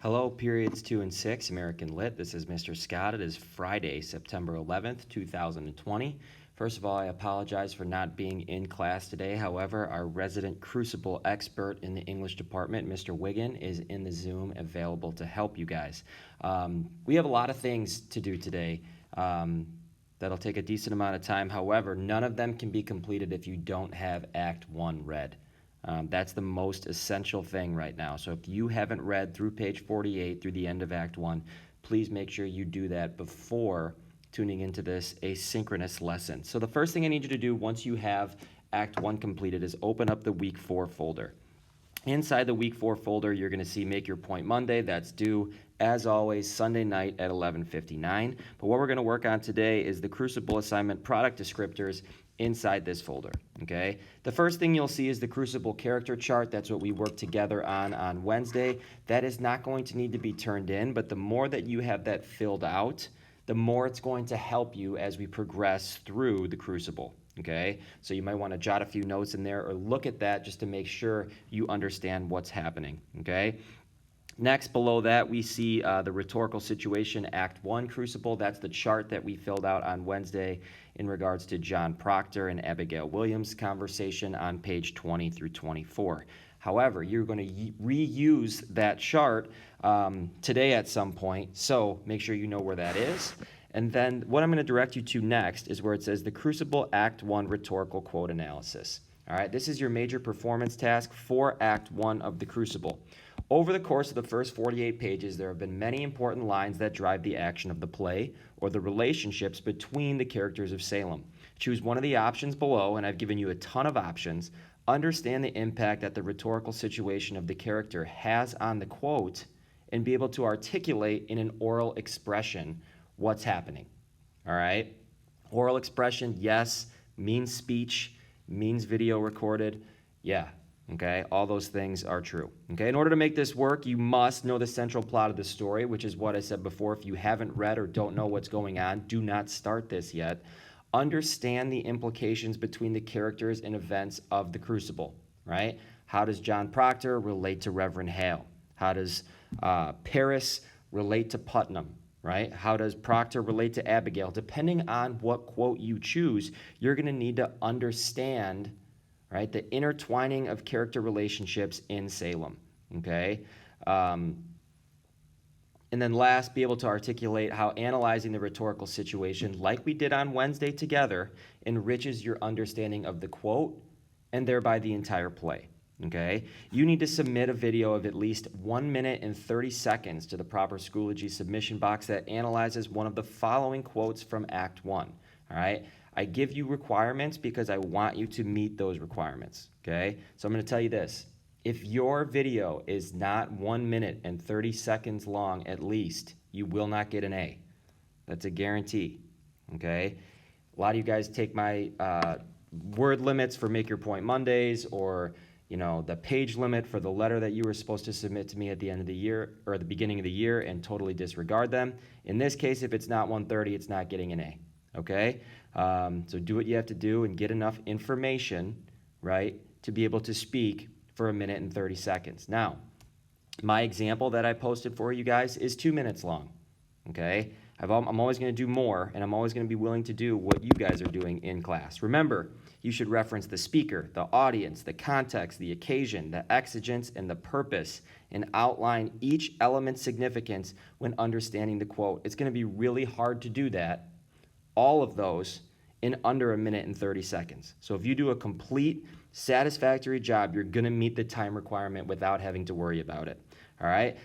Hello, periods 2 and 6, American Lit. This is Mr. Scott. It is Friday, September 11th, 2020. First of all, I apologize for not being in class today. However, our resident Crucible expert in the English department, Mr. Wiggin, is in the Zoom available to help you guys. We have a lot of things to do today. That'll take a decent amount of time. However, none of them can be completed if you don't have Act 1 read. That's the most essential thing right now. So if you haven't read through page 48 through the end of Act 1, please make sure you do that before tuning into this asynchronous lesson. So the first thing I need you to do once you have Act 1 completed is open up the Week 4 folder. Inside the Week 4 folder, you're going to see Make Your Point Monday. That's due, as always, Sunday night at 11:59. But what we're going to work on today is the Crucible assignment product descriptors inside this folder, okay? The first thing you'll see is the Crucible character chart. That's what we worked together on Wednesday. That is not going to need to be turned in, but the more that you have that filled out, the more it's going to help you as we progress through the Crucible, okay? So you might want to jot a few notes in there or look at that just to make sure you understand what's happening, okay? Next, below that, we see the Rhetorical Situation Act 1 Crucible. That's the chart that we filled out on Wednesday in regards to John Proctor and Abigail Williams' conversation on page 20 through 24. However, you're going to reuse that chart today at some point, so make sure you know where that is. And then what I'm going to direct you to next is where it says the Crucible Act 1 Rhetorical Quote Analysis. All right, this is your major performance task for Act 1 of the Crucible. Over the course of the first 48 pages, there have been many important lines that drive the action of the play or the relationships between the characters of Salem. Choose one of the options below, and I've given you a ton of options. Understand the impact that the rhetorical situation of the character has on the quote and be able to articulate in an oral expression what's happening. All right? Oral expression, yes, means speech, means video recorded, yeah. Okay, all those things are true. Okay, in order to make this work, you must know the central plot of the story, which is what I said before. If you haven't read or don't know what's going on, do not start this yet. Understand the implications between the characters and events of the Crucible, right? How does John Proctor relate to Reverend Hale? How does Paris relate to Putnam, right? How does Proctor relate to Abigail? Depending on what quote you choose, you're going to need to understand, right, the intertwining of character relationships in Salem, okay? And then last, be able to articulate how analyzing the rhetorical situation, like we did on Wednesday together, enriches your understanding of the quote and thereby the entire play, okay? You need to submit a video of at least 1 minute and 30 seconds to the proper Schoology submission box that analyzes one of the following quotes from Act 1, all right? I give you requirements because I want you to meet those requirements, okay? So I'm going to tell you this. If your video is not 1 minute and 30 seconds long at least, you will not get an A. That's a guarantee, okay? A lot of you guys take my word limits for Make Your Point Mondays or, you know, the page limit for the letter that you were supposed to submit to me at the end of the year or the beginning of the year and totally disregard them. In this case, if it's not 130, it's not getting an A, okay? So do what you have to do and get enough information, right, to be able to speak for 1 minute and 30 seconds. Now, my example that I posted for you guys is 2 minutes long, okay? I'm always going to do more, and I'm always going to be willing to do what you guys are doing in class. Remember, you should reference the speaker, the audience, the context, the occasion, the exigence, and the purpose, and outline each element's significance when understanding the quote. It's going to be really hard to do that, all of those, in under 1 minute and 30 seconds. So if you do a complete, satisfactory job, you're going to meet the time requirement without having to worry about it. All right?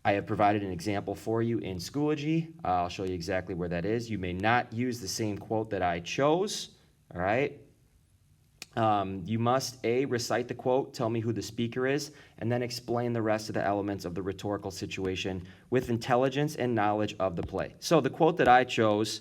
I have provided an example for you in Schoology. I'll show you exactly where that is. You may not use the same quote that I chose. All right? You must, A, recite the quote, tell me who the speaker is, and then explain the rest of the elements of the rhetorical situation with intelligence and knowledge of the play. So the quote that I chose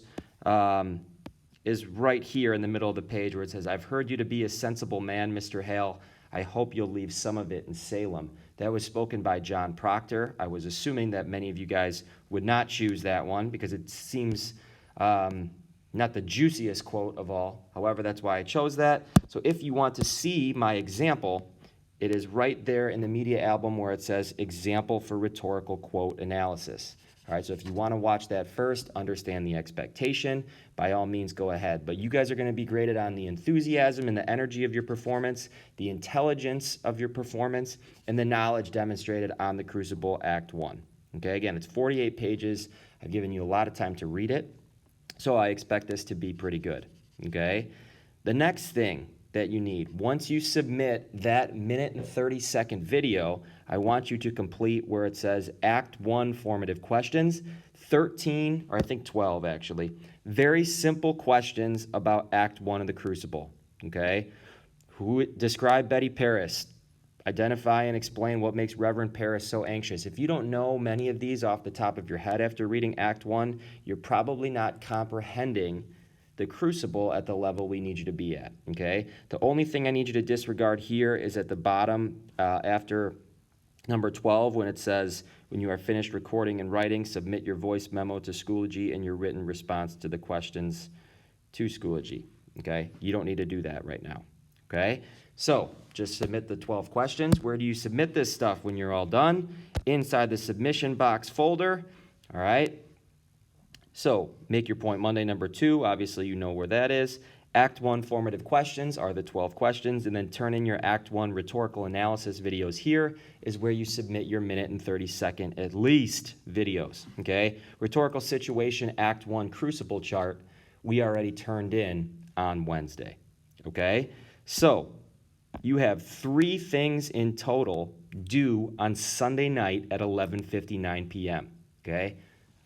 is right here in the middle of the page where it says, I've heard you to be a sensible man, Mr. Hale. I hope you'll leave some of it in Salem. That was spoken by John Proctor. I was assuming that many of you guys would not choose that one because it seems not the juiciest quote of all. However, that's why I chose that. So if you want to see my example, It is right there in the media album where it says example for rhetorical quote analysis. All right, so if you want to watch that first, understand the expectation, by all means go ahead. But you guys are going to be graded on the enthusiasm and the energy of your performance, the intelligence of your performance, and the knowledge demonstrated on the Crucible Act 1. Okay, again, it's 48 pages. I've given you a lot of time to read it, so I expect this to be pretty good. Okay, the next thing that you need, once you submit that minute and 30-second video, I want you to complete where it says Act 1 formative questions, 13, or I think 12 actually, very simple questions about Act 1 of the Crucible, okay? Describe Betty Paris. Identify and explain what makes Reverend Paris so anxious. If you don't know many of these off the top of your head after reading Act 1, you're probably not comprehending the Crucible at the level we need you to be at, okay? The only thing I need you to disregard here is at the bottom after number 12 when it says, when you are finished recording and writing, submit your voice memo to Schoology and your written response to the questions to Schoology, okay? You don't need to do that right now, okay? So just submit the 12 questions. Where do you submit this stuff when you're all done? Inside the submission box folder, all right? So make your point Monday number 2. Obviously, you know where that is. Act 1 formative questions are the 12 questions, and then turn in your Act 1 rhetorical analysis videos. Here is where you submit your minute and 30-second at least videos, okay? Rhetorical situation, Act 1 Crucible chart, we already turned in on Wednesday, okay? So you have 3 things in total due on Sunday night at 11:59 p.m., okay?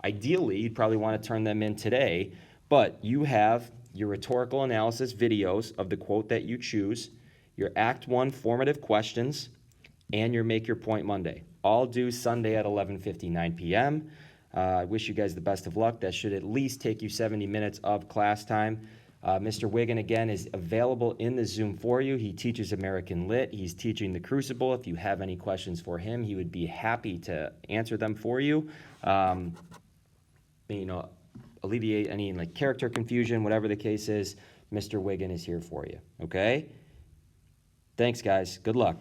Ideally, you'd probably want to turn them in today, but you have your rhetorical analysis videos of the quote that you choose, your Act 1 formative questions, and your Make Your Point Monday, all due Sunday at 11:59 p.m. I wish you guys the best of luck. That should at least take you 70 minutes of class time. Mr. Wiggin, again, is available in the Zoom for you. He teaches American Lit. He's teaching the Crucible. If you have any questions for him, he would be happy to answer them for you. Alleviate any character confusion, whatever the case is, Mr. Wiggin is here for you, okay? Thanks, guys. Good luck.